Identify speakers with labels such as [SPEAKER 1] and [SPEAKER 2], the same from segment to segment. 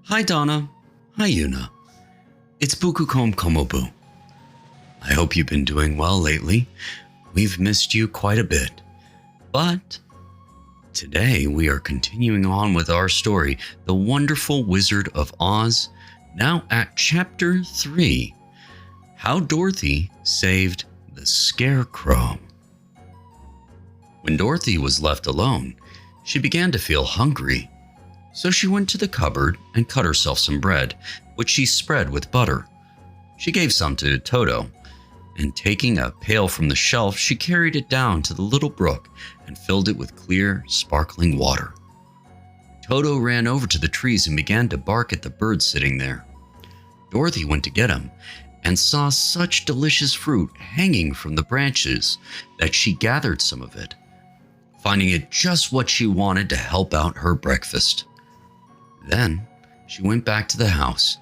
[SPEAKER 1] Hi Donna. Hi Yuna. It's Bukukom Komobu. I hope you've been doing well lately. We've missed you quite a bit. But today we are continuing on with our story, The Wonderful Wizard of Oz, now at Chapter 3, How Dorothy Saved the Scarecrow. When Dorothy was left alone, she began to feel hungry. So she went to the cupboard and cut herself some bread, which she spread with butter. She gave some to Toto, and taking a pail from the shelf, she carried it down to the little brook and filled it with clear, sparkling water. Toto ran over to the trees and began to bark at the bird sitting there. Dorothy went to get him and saw such delicious fruit hanging from the branches that she gathered some of it, finding it just what she wanted to help out her breakfast. Then she went back to the house,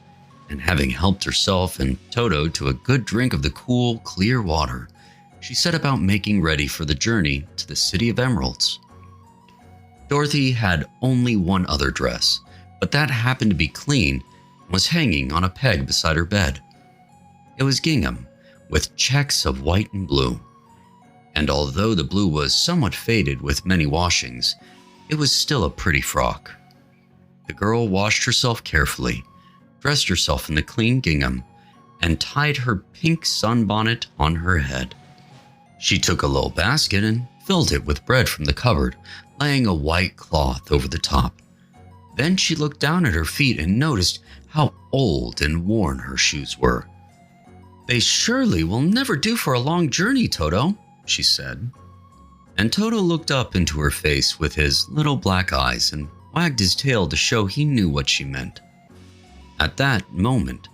[SPEAKER 1] and having helped herself and Toto to a good drink of the cool, clear water, she set about making ready for the journey to the City of Emeralds. Dorothy had only one other dress, but that happened to be clean and was hanging on a peg beside her bed. It was gingham, with checks of white and blue, and although the blue was somewhat faded with many washings, it was still a pretty frock. The girl washed herself carefully, dressed herself in the clean gingham, and tied her pink sunbonnet on her head. She took a little basket and filled it with bread from the cupboard, laying a white cloth over the top. Then she looked down at her feet and noticed how old and worn her shoes were. "They surely will never do for a long journey, Toto," she said. And Toto looked up into her face with his little black eyes and wagged his tail to show he knew what she meant. At that moment,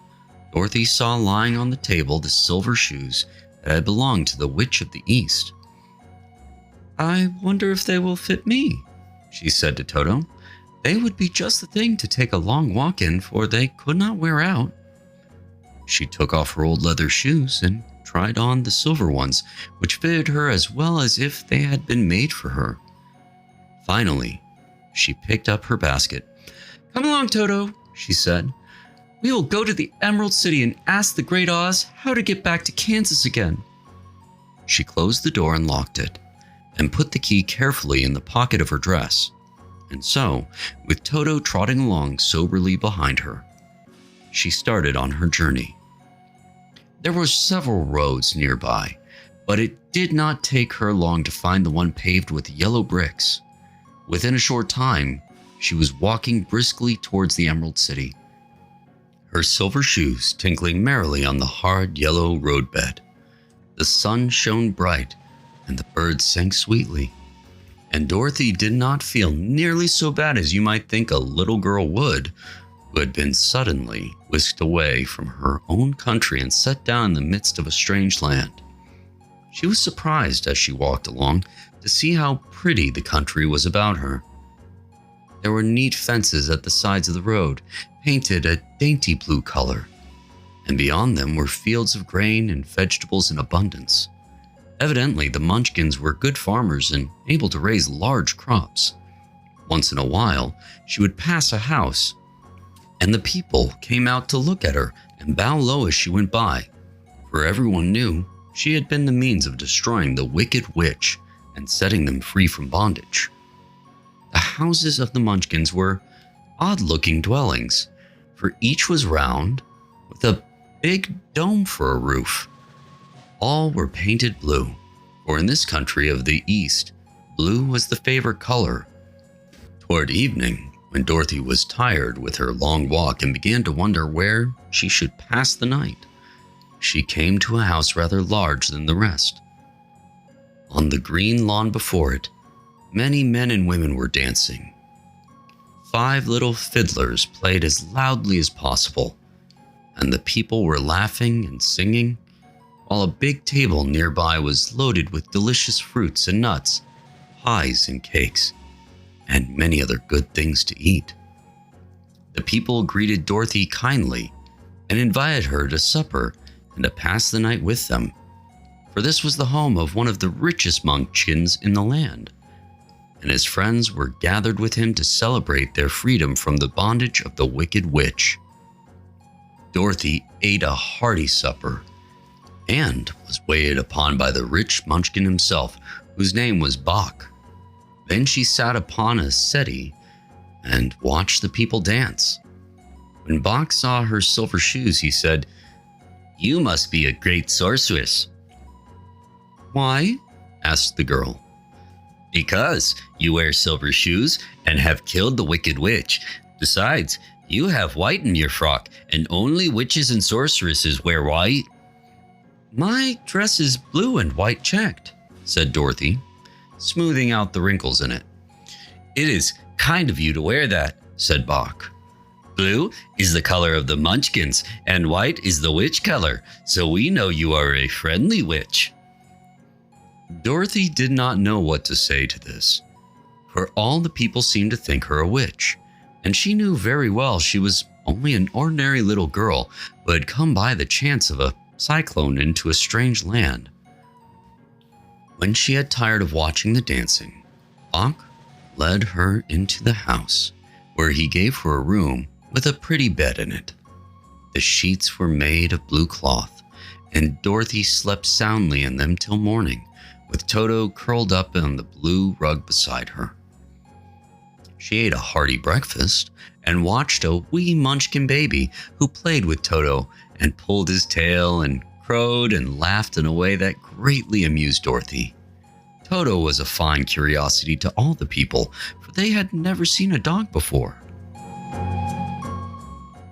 [SPEAKER 1] Dorothy saw lying on the table the silver shoes that had belonged to the Witch of the East. "I wonder if they will fit me," she said to Toto. "They would be just the thing to take a long walk in, for they could not wear out." She took off her old leather shoes and tried on the silver ones, which fitted her as well as if they had been made for her. Finally, she picked up her basket. "Come along, Toto," she said. "We will go to the Emerald City and ask the Great Oz how to get back to Kansas again." She closed the door and locked it, and put the key carefully in the pocket of her dress. And so, with Toto trotting along soberly behind her, she started on her journey. There were several roads nearby, but it did not take her long to find the one paved with yellow bricks. Within a short time, she was walking briskly towards the Emerald City, her silver shoes tinkling merrily on the hard yellow roadbed. The sun shone bright, and the birds sang sweetly. And Dorothy did not feel nearly so bad as you might think a little girl would, who had been suddenly whisked away from her own country and set down in the midst of a strange land. She was surprised as she walked along to see how pretty the country was about her. There were neat fences at the sides of the road, painted a dainty blue color, and beyond them were fields of grain and vegetables in abundance. Evidently, the Munchkins were good farmers and able to raise large crops. Once in a while, she would pass a house, and the people came out to look at her and bow low as she went by, for everyone knew she had been the means of destroying the wicked witch and setting them free from bondage. The houses of the Munchkins were odd-looking dwellings, for each was round, with a big dome for a roof. All were painted blue, for in this country of the East, blue was the favorite color. Toward evening, when Dorothy was tired with her long walk and began to wonder where she should pass the night, she came to a house rather large than the rest. On the green lawn before it, many men and women were dancing. 5 little fiddlers played as loudly as possible, and the people were laughing and singing, while a big table nearby was loaded with delicious fruits and nuts, pies and cakes, and many other good things to eat. The people greeted Dorothy kindly and invited her to supper and to pass the night with them, for this was the home of one of the richest Munchkins in the land, and his friends were gathered with him to celebrate their freedom from the bondage of the wicked witch. Dorothy ate a hearty supper and was waited upon by the rich munchkin himself, whose name was Bach. Then she sat upon a settee and watched the people dance. When Bach saw her silver shoes, he said, "You must be a great sorceress." "Why?" asked the girl. "Because you wear silver shoes and have killed the wicked witch. Besides, you have white in your frock, and only witches and sorceresses wear white." "My dress is blue and white checked," said Dorothy, smoothing out the wrinkles in it. "It is kind of you to wear that," said Bach. "Blue is the color of the munchkins, and white is the witch color, so we know you are a friendly witch." Dorothy did not know what to say to this, for all the people seemed to think her a witch, and she knew very well she was only an ordinary little girl who had come by the chance of a cyclone into a strange land. When she had tired of watching the dancing, Bach led her into the house, where he gave her a room with a pretty bed in it. The sheets were made of blue cloth, and Dorothy slept soundly in them till morning, with Toto curled up on the blue rug beside her. She ate a hearty breakfast and watched a wee munchkin baby who played with Toto and pulled his tail and crowed and laughed in a way that greatly amused Dorothy. Toto was a fine curiosity to all the people, for they had never seen a dog before.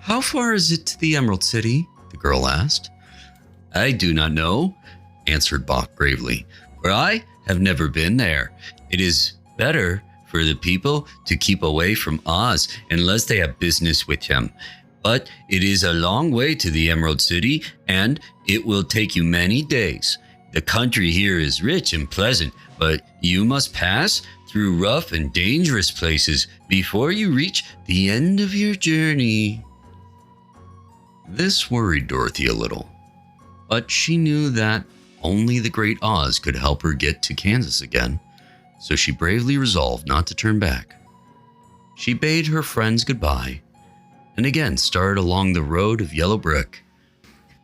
[SPEAKER 1] "How far is it to the Emerald City?" the girl asked. "I do not know," answered Bach gravely, "for I have never been there. It is better for the people to keep away from Oz unless they have business with him. But it is a long way to the Emerald City, and it will take you many days. The country here is rich and pleasant, but you must pass through rough and dangerous places before you reach the end of your journey." This worried Dorothy a little, but she knew that only the great Oz could help her get to Kansas again, so she bravely resolved not to turn back. She bade her friends goodbye and again started along the road of yellow brick.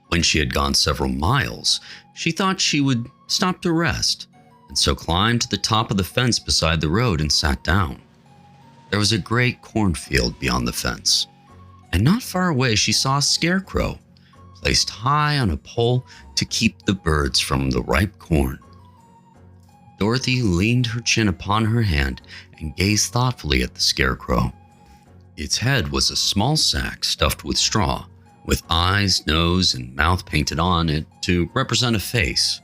[SPEAKER 1] When she had gone several miles, she thought she would stop to rest, and so climbed to the top of the fence beside the road and sat down. There was a great cornfield beyond the fence, and not far away she saw a scarecrow placed high on a pole to keep the birds from the ripe corn. Dorothy leaned her chin upon her hand and gazed thoughtfully at the scarecrow. Its head was a small sack stuffed with straw, with eyes, nose, and mouth painted on it to represent a face.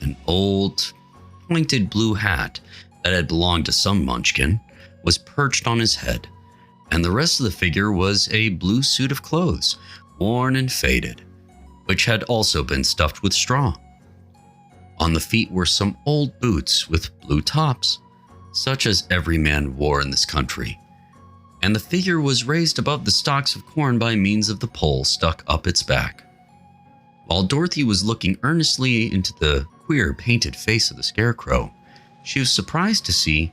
[SPEAKER 1] An old, pointed blue hat that had belonged to some munchkin was perched on his head, and the rest of the figure was a blue suit of clothes, worn and faded, which had also been stuffed with straw. On the feet were some old boots with blue tops, such as every man wore in this country, and the figure was raised above the stalks of corn by means of the pole stuck up its back. While Dorothy was looking earnestly into the queer painted face of the scarecrow, she was surprised to see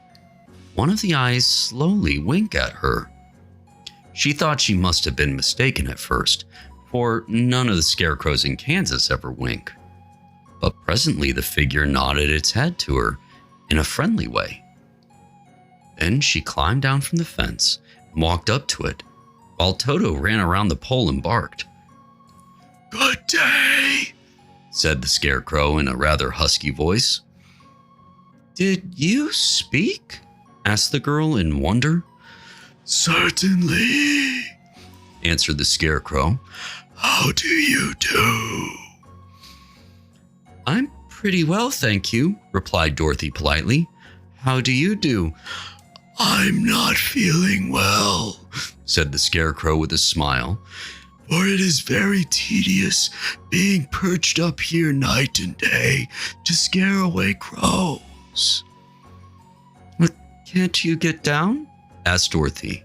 [SPEAKER 1] one of the eyes slowly wink at her. She thought she must have been mistaken at first, for none of the scarecrows in Kansas ever wink. But presently the figure nodded its head to her in a friendly way. Then she climbed down from the fence and walked up to it, while Toto ran around the pole and barked. "Good day," said the scarecrow in a rather husky voice. "Did you speak?" asked the girl in wonder. "Certainly," answered the scarecrow. "How do you do?" "I'm pretty well, thank you," replied Dorothy politely. "How do you do?" "I'm not feeling well," said the scarecrow with a smile, "for it is very tedious being perched up here night and day to scare away crows." "But can't you get down?" asked Dorothy.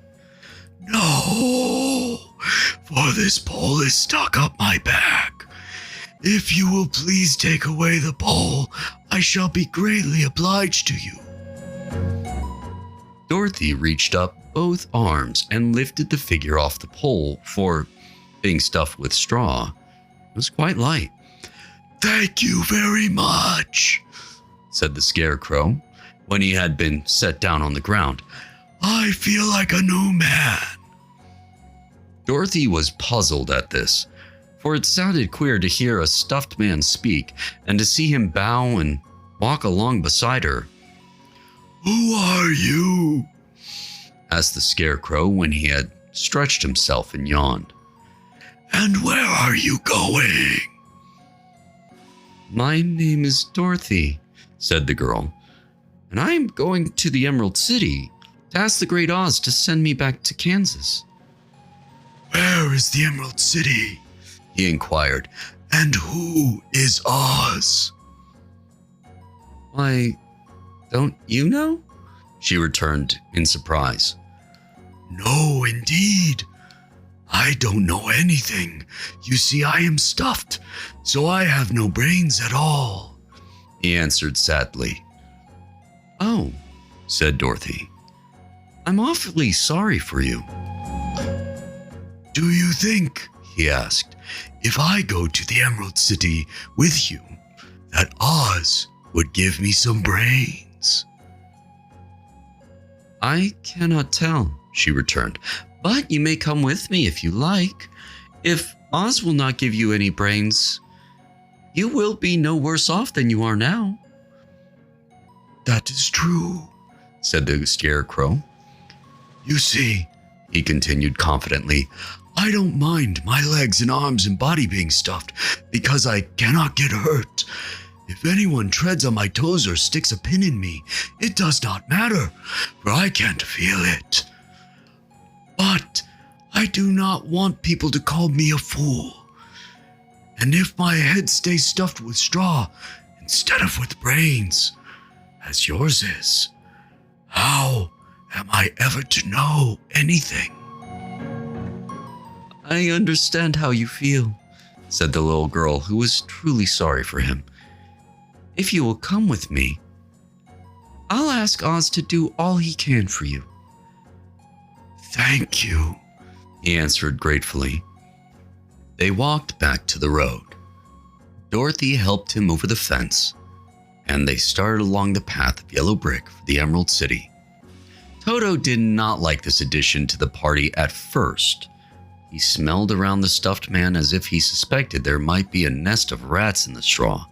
[SPEAKER 1] "No, for this pole is stuck up my back. If you will please take away the pole, I shall be greatly obliged to you." Dorothy reached up both arms and lifted the figure off the pole, for being stuffed with straw, it was quite light. "Thank you very much," said the Scarecrow when he had been set down on the ground. "I feel like a new man." Dorothy was puzzled at this, for it sounded queer to hear a stuffed man speak and to see him bow and walk along beside her. "Who are you?" asked the Scarecrow when he had stretched himself and yawned. "And where are you going?" "My name is Dorothy," said the girl, "and I am going to the Emerald City to ask the Great Oz to send me back to Kansas." "Where is the Emerald City?" he inquired. "And who is Oz?" "Why, don't you know?" she returned in surprise. "No, indeed. I don't know anything. You see, I am stuffed, so I have no brains at all," he answered sadly. "Oh," said Dorothy. "I'm awfully sorry for you." "Do you think," he asked, "if I go to the Emerald City with you, that Oz would give me some brains?" "I cannot tell," she returned, "but you may come with me if you like. If Oz will not give you any brains, you will be no worse off than you are now." "That is true," said the Scarecrow. "You see," he continued confidently, "I don't mind my legs and arms and body being stuffed because I cannot get hurt. If anyone treads on my toes or sticks a pin in me, it does not matter, for I can't feel it. But I do not want people to call me a fool. And if my head stays stuffed with straw instead of with brains, as yours is, how am I ever to know anything?" "I understand how you feel," said the little girl, who was truly sorry for him. "If you will come with me, I'll ask Oz to do all he can for you." "Thank you," he answered gratefully. They walked back to the road. Dorothy helped him over the fence, and they started along the path of yellow brick for the Emerald City. Toto did not like this addition to the party at first. He smelled around the stuffed man as if he suspected there might be a nest of rats in the straw,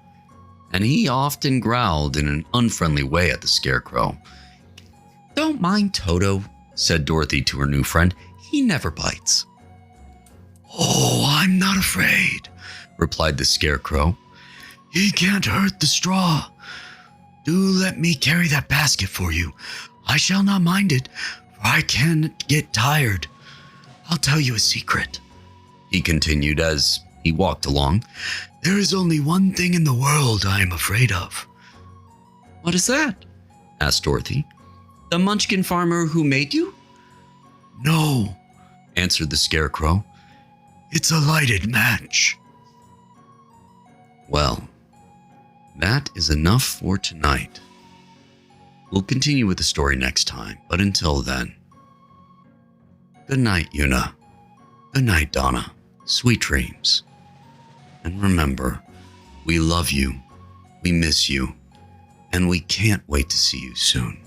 [SPEAKER 1] and he often growled in an unfriendly way at the Scarecrow. "Don't mind Toto," said Dorothy to her new friend. "He never bites." "Oh, I'm not afraid," replied the Scarecrow. "He can't hurt the straw. Do let me carry that basket for you. I shall not mind it, for I can get tired. I'll tell you a secret," he continued as he walked along. "There is only one thing in the world I am afraid of." "What is that?" asked Dorothy. "The Munchkin farmer who made you?" "No," answered the Scarecrow. "It's a lighted match." Well, that is enough for tonight. We'll continue with the story next time, but until then, good night, Una. Good night, Donna. Sweet dreams. And remember, we love you, we miss you, and we can't wait to see you soon.